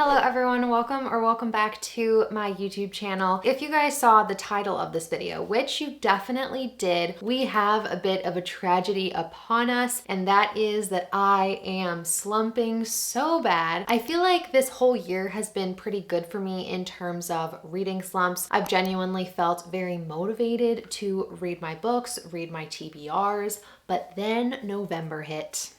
Hello everyone, welcome back to my YouTube channel. If you guys saw the title of this video, which you definitely did, we have a bit of a tragedy upon us, and that is that I am slumping so bad. I feel like this whole year has been pretty good for me in terms of reading slumps. I've genuinely felt very motivated to read my books, read my TBRs, but then November hit.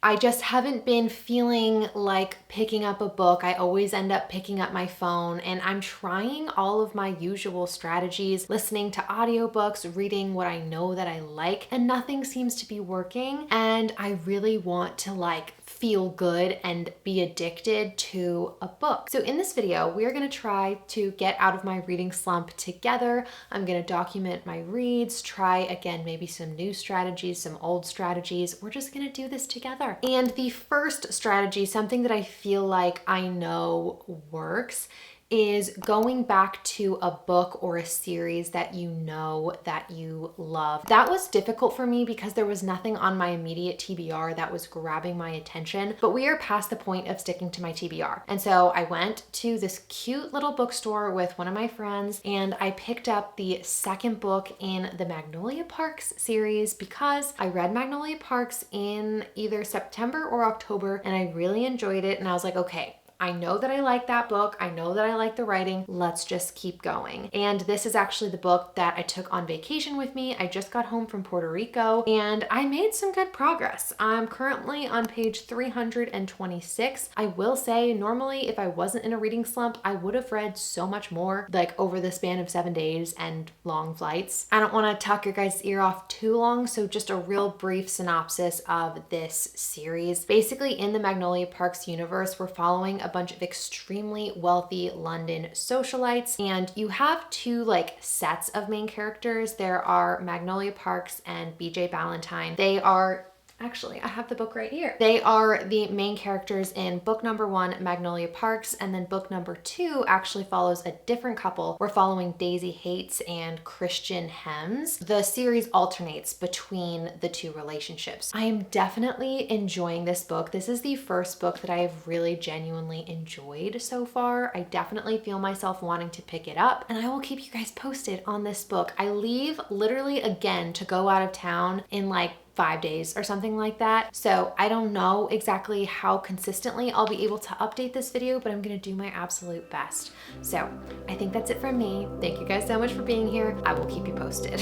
I just haven't been feeling like picking up a book. I always end up picking up my phone, and I'm trying all of my usual strategies, listening to audiobooks, reading what I know that I like, and nothing seems to be working. And I really want to feel good and be addicted to a book. So in this video, we're gonna try to get out of my reading slump together. I'm gonna document my reads, try again, maybe some new strategies, some old strategies. We're just gonna do this together. And the first strategy, something that I feel like I know works, is going back to a book or a series that you know that you love. That was difficult for me because there was nothing on my immediate TBR that was grabbing my attention, but we are past the point of sticking to my TBR. And so I went to this cute little bookstore with one of my friends, and I picked up the second book in the Magnolia Parks series because I read Magnolia Parks in either September or October, and I really enjoyed it. And I was like, okay, I know that I like that book. I know that I like the writing. Let's just keep going. And this is actually the book that I took on vacation with me. I just got home from Puerto Rico and I made some good progress. I'm currently on page 326. I will say, normally if I wasn't in a reading slump, I would have read so much more, like over the span of 7 days and long flights. I don't want to tuck your guys' ear off too long, so just a real brief synopsis of this series. Basically, in the Magnolia Parks universe, we're following a bunch of extremely wealthy London socialites, and you have two sets of main characters. There are Magnolia Parks and BJ Ballantyne. They are Actually, I have the book right here. They are the main characters in book number 1, Magnolia Parks, and then book number 2 actually follows a different couple. We're following Daisy Hates and Christian Hems. The series alternates between the two relationships. I am definitely enjoying this book. This is the first book that I have really genuinely enjoyed so far. I definitely feel myself wanting to pick it up, and I will keep you guys posted on this book. I leave literally again to go out of town in 5 days or something like that. So I don't know exactly how consistently I'll be able to update this video, but I'm gonna do my absolute best. So I think that's it from me. Thank you guys so much for being here. I will keep you posted.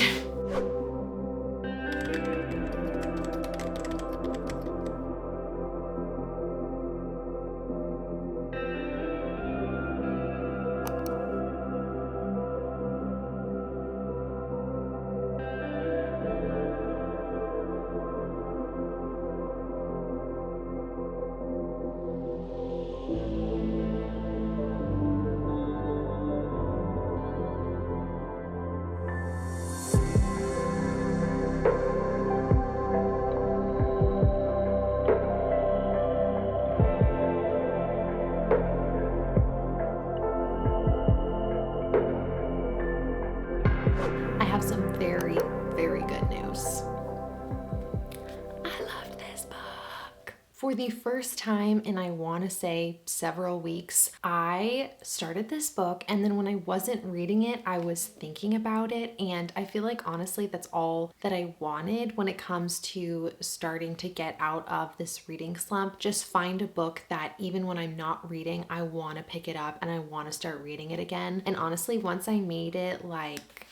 I have some very, very good news. I loved this book. For the first time in, I want to say, several weeks, I started this book, and then when I wasn't reading it, I was thinking about it, and I feel like honestly that's all that I wanted when it comes to starting to get out of this reading slump. Just find a book that even when I'm not reading, I want to pick it up and I want to start reading it again. And honestly, once I made it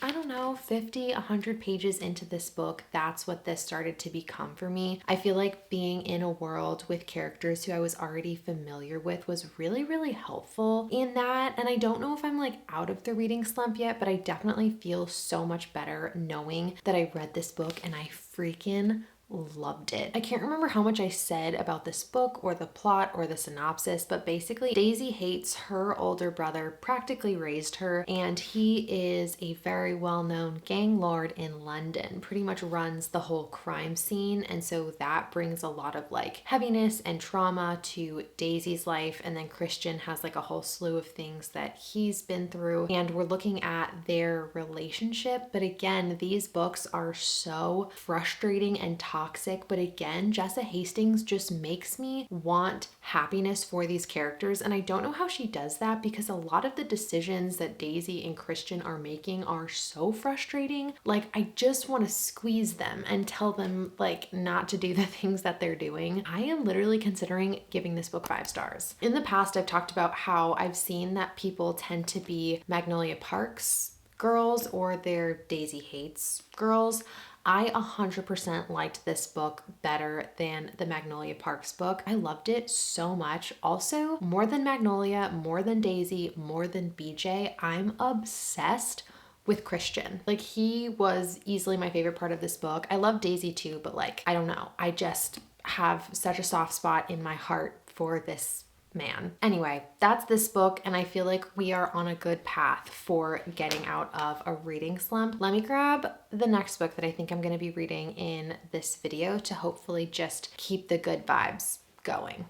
I don't know, 50, 100 pages into this book, that's what this started to become for me. I feel like being in a world with characters who I was already familiar with was really, really helpful in that. And I don't know if I'm out of the reading slump yet, but I definitely feel so much better knowing that I read this book and I freaking loved it. I can't remember how much I said about this book or the plot or the synopsis, but basically Daisy Hates, her older brother practically raised her, and he is a very well-known gang lord in London, pretty much runs the whole crime scene, and so that brings a lot of heaviness and trauma to Daisy's life, and then Christian has a whole slew of things that he's been through, and we're looking at their relationship. But again, these books are so frustrating and tough toxic, but again, Jessa Hastings just makes me want happiness for these characters. And I don't know how she does that, because a lot of the decisions that Daisy and Christian are making are so frustrating. Like, I just want to squeeze them and tell them like not to do the things that they're doing. I am literally considering giving this book 5 stars. In the past, I've talked about how I've seen that people tend to be Magnolia Parks girls or they're Daisy Hates girls. I 100% liked this book better than the Magnolia Parks book. I loved it so much. Also, more than Magnolia, more than Daisy, more than BJ, I'm obsessed with Christian. Like, he was easily my favorite part of this book. I love Daisy too, but like, I don't know. I just have such a soft spot in my heart for this man. Anyway, that's this book, and I feel like we are on a good path for getting out of a reading slump. Let me grab the next book that I think I'm going to be reading in this video to hopefully just keep the good vibes going.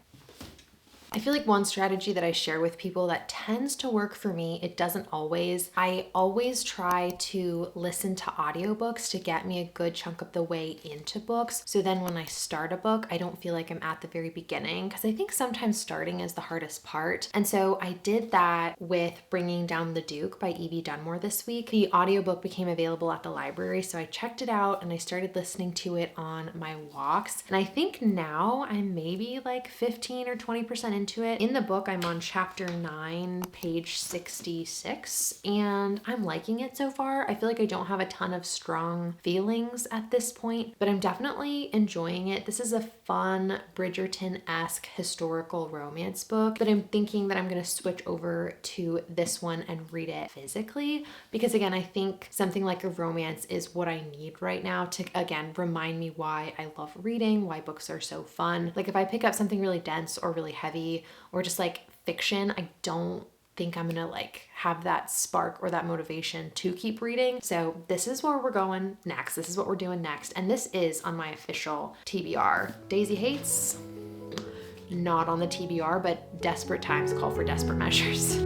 I feel like one strategy that I share with people that tends to work for me, it doesn't always. I always try to listen to audiobooks to get me a good chunk of the way into books. So then when I start a book, I don't feel like I'm at the very beginning, because I think sometimes starting is the hardest part. And so I did that with Bringing Down the Duke by Evie Dunmore this week. The audiobook became available at the library, so I checked it out and I started listening to it on my walks. And I think now I'm maybe like 15 or 20% into it. In the book, I'm on chapter 9, page 66, and I'm liking it so far. I feel like I don't have a ton of strong feelings at this point, but I'm definitely enjoying it. This is a fun Bridgerton-esque historical romance book, but I'm thinking that I'm going to switch over to this one and read it physically, because again, I think something like a romance is what I need right now to, again, remind me why I love reading, why books are so fun. Like, if I pick up something really dense or really heavy or just like fiction, I don't think I'm gonna like have that spark or that motivation to keep reading. So this is where we're going next. This is what we're doing next. And this is on my official TBR. Daisy Hates, not on the TBR, but desperate times call for desperate measures.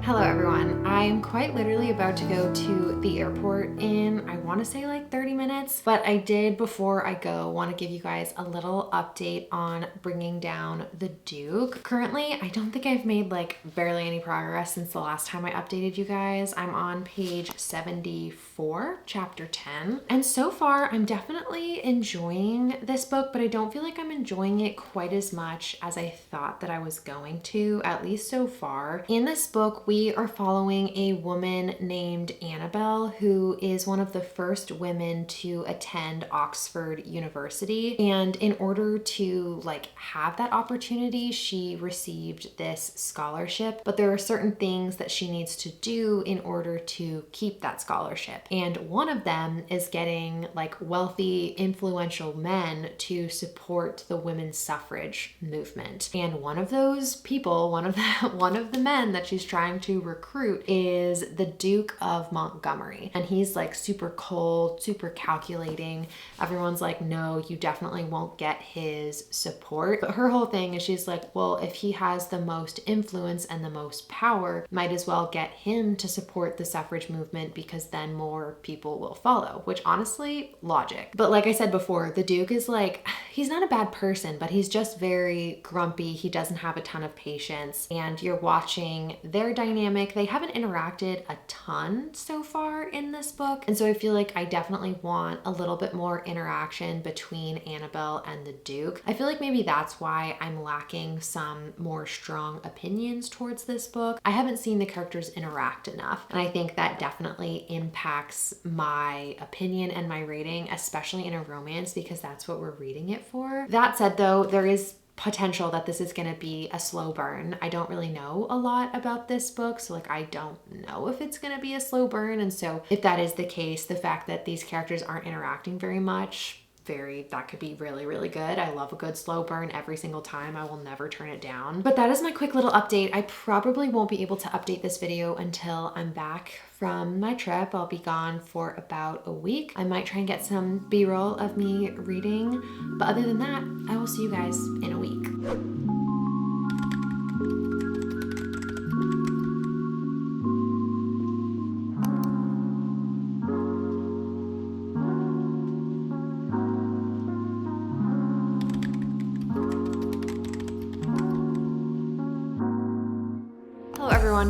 Hello everyone. I am quite literally about to go to the airport in, I want to say like 30 minutes, but I did, before I go, want to give you guys a little update on Bringing Down the Duke. Currently, I don't think I've made like barely any progress since the last time I updated you guys. I'm on page 74, chapter 10. And so far, I'm definitely enjoying this book, but I don't feel like I'm enjoying it quite as much as I thought that I was going to, at least so far. In this book, we are following a woman named Annabelle, who is one of the first women to attend Oxford University. And in order to like have that opportunity, she received this scholarship, but there are certain things that she needs to do in order to keep that scholarship. And one of them is getting like wealthy, influential men to support the women's suffrage movement. And one of those people, one of the men that she's trying to recruit is the Duke of Montgomery. And he's like super cold, super calculating. Everyone's like, no, you definitely won't get his support. But her whole thing is she's like, well, if he has the most influence and the most power, might as well get him to support the suffrage movement, because then more people will follow, which honestly, logic. But like I said before, the Duke is like, he's not a bad person, but he's just very grumpy. He doesn't have a ton of patience, and you're watching their dynamic. They haven't interacted a ton so far in this book. And so I feel like I definitely want a little bit more interaction between Annabelle and the Duke. I feel like maybe that's why I'm lacking some more strong opinions towards this book. I haven't seen the characters interact enough. And I think that definitely impacts my opinion and my rating, especially in a romance, because that's what we're reading it for. That said though, there is potential that this is going to be a slow burn. I don't really know a lot about this book, so like I don't know if it's going to be a slow burn. And so if that is the case, the fact that these characters aren't interacting very much, that could be really, really good. I love a good slow burn every single time. I will never turn it down. But that is my quick little update. I probably won't be able to update this video until I'm back from my trip. I'll be gone for about a week. I might try and get some B-roll of me reading, but other than that, I will see you guys in a week.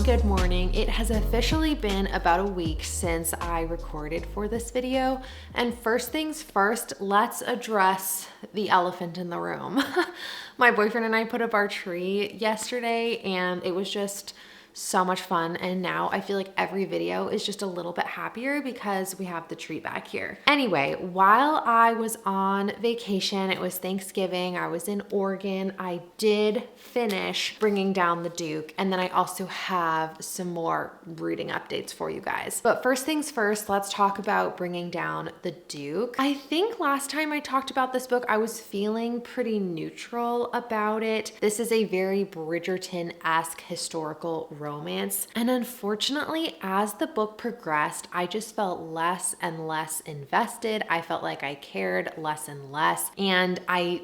Good morning. It has officially been about a week since I recorded for this video, and first things first, let's address the elephant in the room. My boyfriend and I put up our tree yesterday and it was just so much fun, and now I feel like every video is just a little bit happier because we have the tree back here. Anyway, while I was on vacation, it was Thanksgiving, I was in Oregon, I did finish bringing down the Duke, and then I also have some more reading updates for you guys. But first things first, let's talk about bringing down the Duke. I think last time I talked about this book, I was feeling pretty neutral about it. This is a very Bridgerton-esque historical romance. And unfortunately, as the book progressed, I just felt less and less invested. I felt like I cared less and less. And I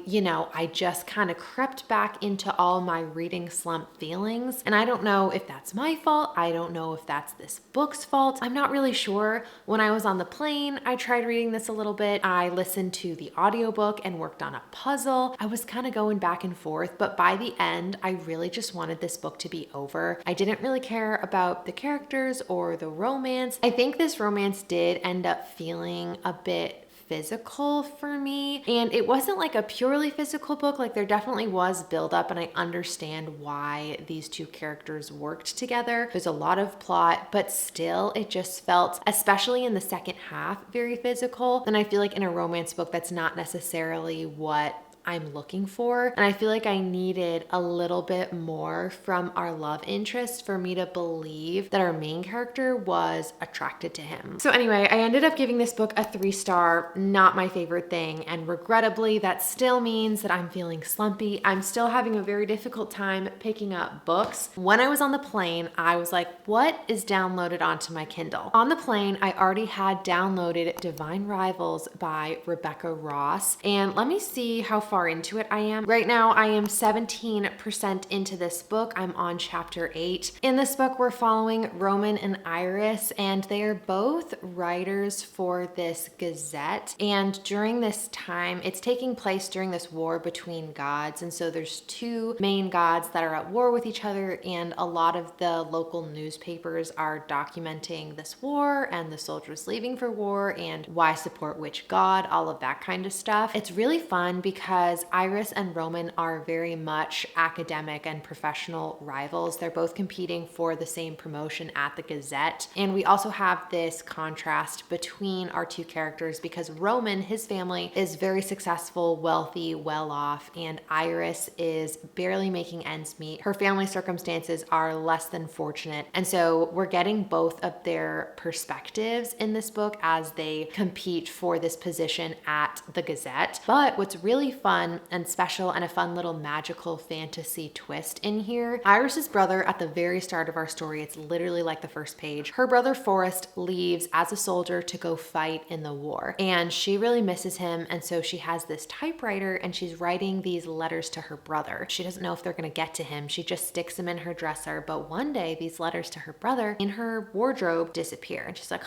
just kind of crept back into all my reading slump feelings. And I don't know if that's my fault. I don't know if that's this book's fault. I'm not really sure. When I was on the plane, I tried reading this a little bit. I listened to the audiobook and worked on a puzzle. I was kind of going back and forth, but by the end, I really just wanted this book to be over. I didn't really care about the characters or the romance. I think this romance did end up feeling a bit physical for me, and it wasn't like a purely physical book. Like, there definitely was buildup, and I understand why these two characters worked together. There's a lot of plot, but still it just felt, especially in the second half, very physical. And I feel like in a romance book, that's not necessarily what I'm looking for. And I feel like I needed a little bit more from our love interest for me to believe that our main character was attracted to him. So anyway, I ended up giving this book a 3-star, not my favorite thing. And regrettably, that still means that I'm feeling slumpy. I'm still having a very difficult time picking up books. When I was on the plane, I was like, what is downloaded onto my Kindle? On the plane, I already had downloaded Divine Rivals by Rebecca Ross. And let me see how far into it I am. Right now, I am 17% into this book. I'm on chapter 8. In this book, we're following Roman and Iris, and they are both writers for this Gazette. And during this time, it's taking place during this war between gods. And so there's two main gods that are at war with each other, and a lot of the local newspapers are documenting this war and the soldiers leaving for war and why support which god, all of that kind of stuff. It's really fun because Iris and Roman are very much academic and professional rivals. They're both competing for the same promotion at the Gazette. And we also have this contrast between our two characters because Roman, his family, is very successful, wealthy, well off, and Iris is barely making ends meet. Her family circumstances are less than fortunate. And so we're getting both of their perspectives in this book as they compete for this position at the Gazette. But what's really fun and special and a fun little magical fantasy twist in here. Iris's brother, at the very start of our story, it's literally like the first page, her brother Forrest leaves as a soldier to go fight in the war, and she really misses him, and so she has this typewriter and she's writing these letters to her brother. She doesn't know if they're gonna get to him. She just sticks them in her dresser, but one day these letters to her brother in her wardrobe disappear, and she's like,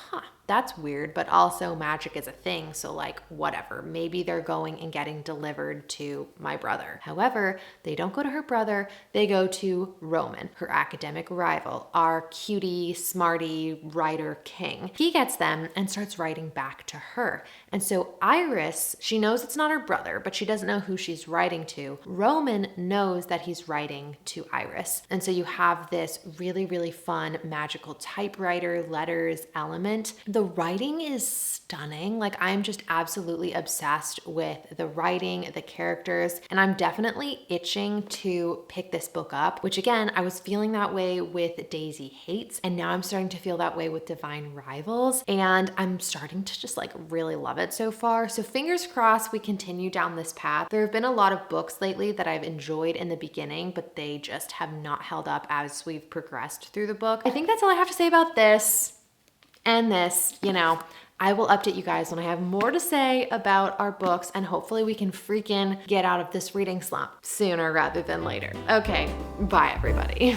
that's weird, but also magic is a thing, so like whatever, maybe they're going and getting delivered to my brother. However, they don't go to her brother, they go to Roman, her academic rival, our cutie, smarty writer king. He gets them and starts writing back to her. And so Iris, she knows it's not her brother, but she doesn't know who she's writing to. Roman knows that he's writing to Iris. And so you have this really, really fun magical typewriter letters element. The writing is stunning. Like, I'm just absolutely obsessed with the writing, the characters, and I'm definitely itching to pick this book up, which again, I was feeling that way with Daisy Hates, and now I'm starting to feel that way with Divine Rivals, and I'm starting to just like really love it. it so far. So fingers crossed we continue down this path. There have been a lot of books lately that I've enjoyed in the beginning, but they just have not held up as we've progressed through the book. I think that's all I have to say about this and this, you know. I will update you guys when I have more to say about our books, and hopefully we can freaking get out of this reading slump sooner rather than later. Okay, bye everybody.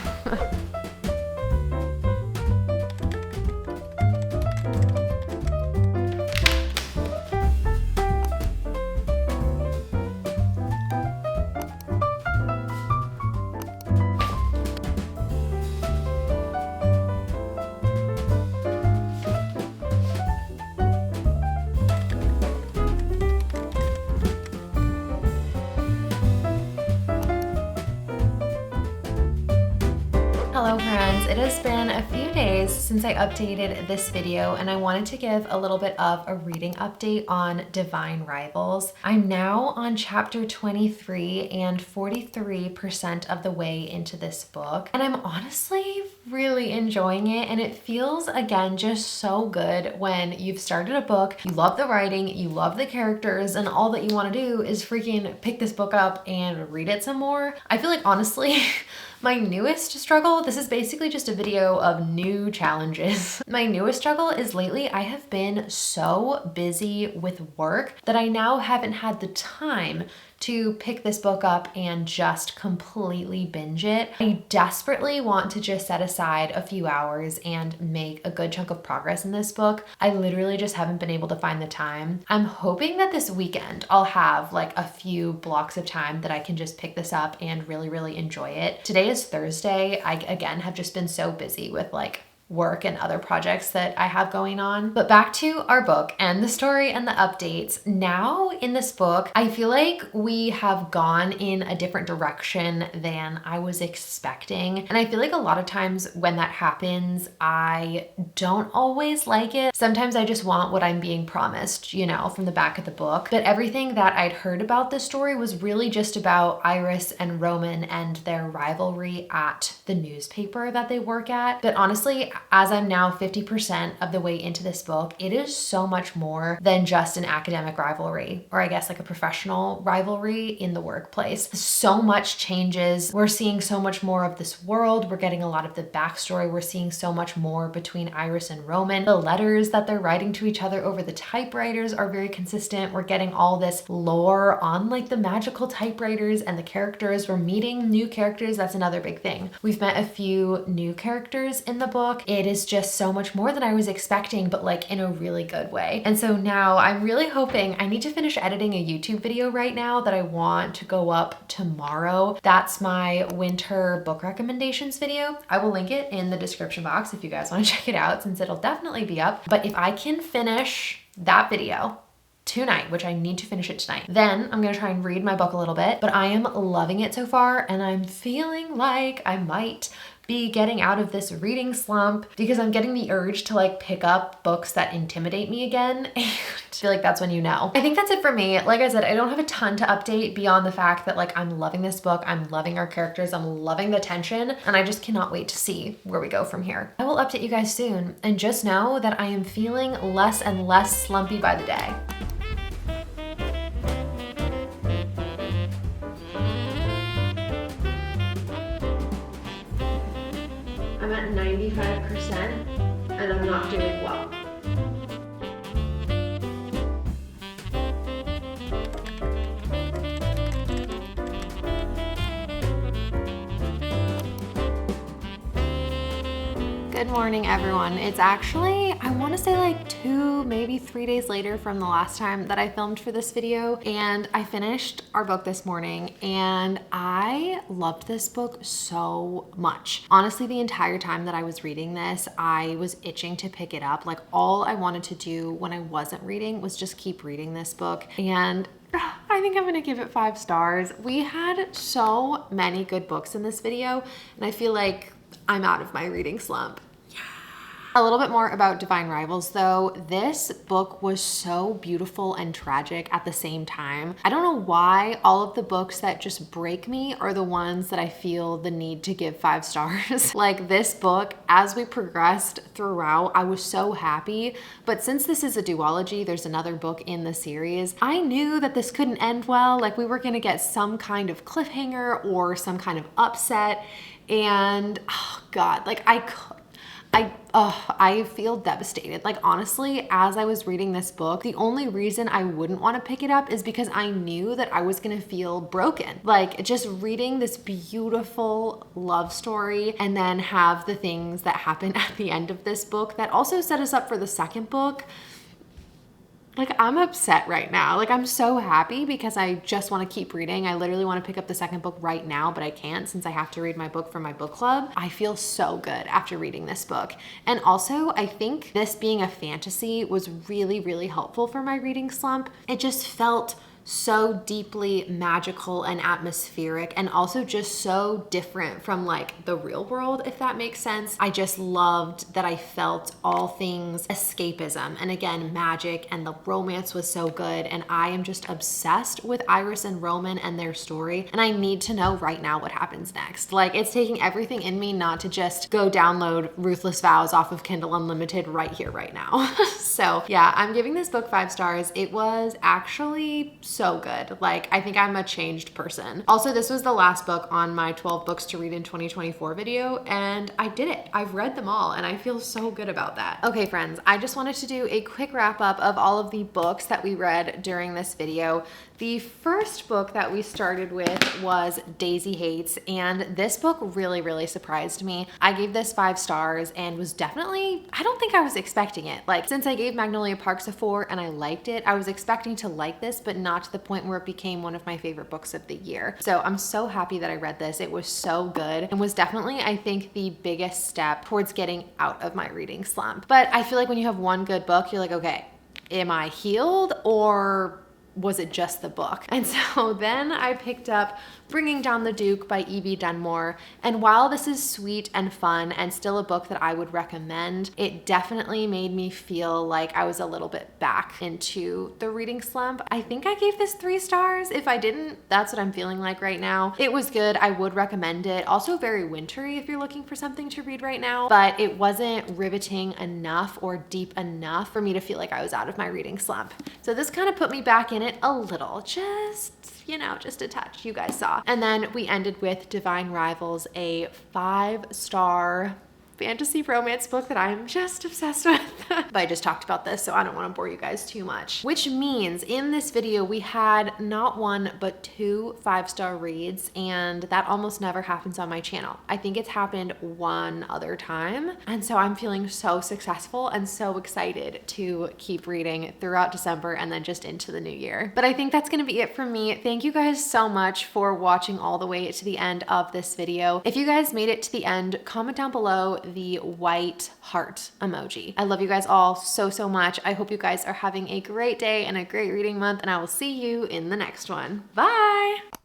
Hello friends, it has been a few days since I updated this video and I wanted to give a little bit of a reading update on Divine Rivals. I'm now on chapter 23 and 43% of the way into this book, and I'm honestly really enjoying it, and it feels again just so good when you've started a book, you love the writing, you love the characters, and all that you want to do is freaking pick this book up and read it some more. I feel like honestly my newest struggle, this is basically just a video of new challenges. My newest struggle is lately I have been so busy with work that I now haven't had the time to pick this book up and just completely binge it. I desperately want to just set aside a few hours and make a good chunk of progress in this book. I literally just haven't been able to find the time. I'm hoping that this weekend I'll have like a few blocks of time that I can just pick this up and really enjoy it. Today is Thursday. I again have just been so busy with like work and other projects that I have going on. But back to our book and the story and the updates. Now in this book, I feel like we have gone in a different direction than I was expecting. And I feel like a lot of times when that happens, I don't always like it. Sometimes I just want what I'm being promised, you know, from the back of the book. But everything that I'd heard about this story was really just about Iris and Roman and their rivalry at the newspaper that they work at. But honestly, as I'm now 50% of the way into this book, it is so much more than just an academic rivalry, or I guess like a professional rivalry in the workplace. So much changes. We're seeing so much more of this world. We're getting a lot of the backstory. We're seeing so much more between Iris and Roman. The letters that they're writing to each other over the typewriters are very consistent. We're getting all this lore on like the magical typewriters and the characters. We're meeting new characters. That's another big thing. We've met a few new characters in the book. It is just so much more than I was expecting, but like in a really good way. And so now I'm really hoping, I need to finish editing a YouTube video right now that I want to go up tomorrow. That's my winter book recommendations video. I will link it in the description box if you guys want to check it out, since it'll definitely be up. But if I can finish that video tonight, which I need to finish it tonight, then I'm gonna try and read my book a little bit. But I am loving it so far, and I'm feeling like I might be getting out of this reading slump because I'm getting the urge to like pick up books that intimidate me again, and I feel like that's when you know. I think that's it for me. Like I said, I don't have a ton to update beyond the fact that like I'm loving this book, I'm loving our characters, I'm loving the tension, and I just cannot wait to see where we go from here. I will update you guys soon, and just know that I am feeling less and less slumpy by the day. I'm at 95% and I'm not doing well. Good morning, everyone. It's actually, I want to say like 2, maybe 3 days later from the last time that I filmed for this video, and I finished our book this morning and I loved this book so much. Honestly, the entire time that I was reading this, I was itching to pick it up. Like all I wanted to do when I wasn't reading was just keep reading this book, and I think I'm gonna give it 5 stars. We had so many good books in this video, and I feel like I'm out of my reading slump. A little bit more about Divine Rivals though. This book was so beautiful and tragic at the same time. I don't know why all of the books that just break me are the ones that I feel the need to give 5 stars. Like this book, as we progressed throughout, I was so happy. But since this is a duology, there's another book in the series, I knew that this couldn't end well. Like we were gonna get some kind of cliffhanger or some kind of upset. And oh God, like I feel devastated. Like honestly, as I was reading this book, the only reason I wouldn't want to pick it up is because I knew that I was gonna feel broken. Like just reading this beautiful love story and then have the things that happen at the end of this book that also set us up for the second book. Like I'm upset right now. Like I'm so happy because I just want to keep reading. I literally want to pick up the second book right now, but I can't since I have to read my book for my book club. I feel so good after reading this book. And also I think this being a fantasy was really, really helpful for my reading slump. It just felt so deeply magical and atmospheric and also just so different from like the real world, if that makes sense. I just loved that I felt all things escapism and again magic, and the romance was so good, and I am just obsessed with Iris and Roman and their story, and I need to know right now what happens next. Like it's taking everything in me not to just go download Ruthless Vows off of Kindle Unlimited right here right now. So yeah, I'm giving this book 5 stars. It was actually so good. Like I think I'm a changed person. Also, this was the last book on my 12 books to read in 2024 video, and I did it. I've read them all and I feel so good about that. Okay friends, I just wanted to do a quick wrap up of all of the books that we read during this video. The first book that we started with was Daisy Hates, and this book really, really surprised me. I gave this 5 stars and was definitely, I don't think I was expecting it. Like since I gave Magnolia Parks a 4 and I liked it, I was expecting to like this, but not to the point where it became one of my favorite books of the year. So I'm so happy that I read this. It was so good and was definitely, I think, the biggest step towards getting out of my reading slump. But I feel like when you have one good book, you're like, okay, am I healed or was it just the book? And so then I picked up Bringing Down the Duke by E.B. Dunmore. And while this is sweet and fun and still a book that I would recommend, it definitely made me feel like I was a little bit back into the reading slump. I think I gave this 3 stars. If I didn't, that's what I'm feeling like right now. It was good. I would recommend it. Also very wintry if you're looking for something to read right now, but it wasn't riveting enough or deep enough for me to feel like I was out of my reading slump. So this kind of put me back in it a little, just, you know, just a touch. You guys saw. And then we ended with Divine Rivals, a 5-star fantasy romance book that I'm just obsessed with. But I just talked about this, so I don't want to bore you guys too much. Which means in this video, we had not 1, but 2 5-star reads, and that almost never happens on my channel. I think it's happened one other time. And so I'm feeling so successful and so excited to keep reading throughout December and then just into the new year. But I think that's gonna be it from me. Thank you guys so much for watching all the way to the end of this video. If you guys made it to the end, comment down below the white heart emoji. I love you guys all so, so much. I hope you guys are having a great day and a great reading month, and I will see you in the next one. Bye!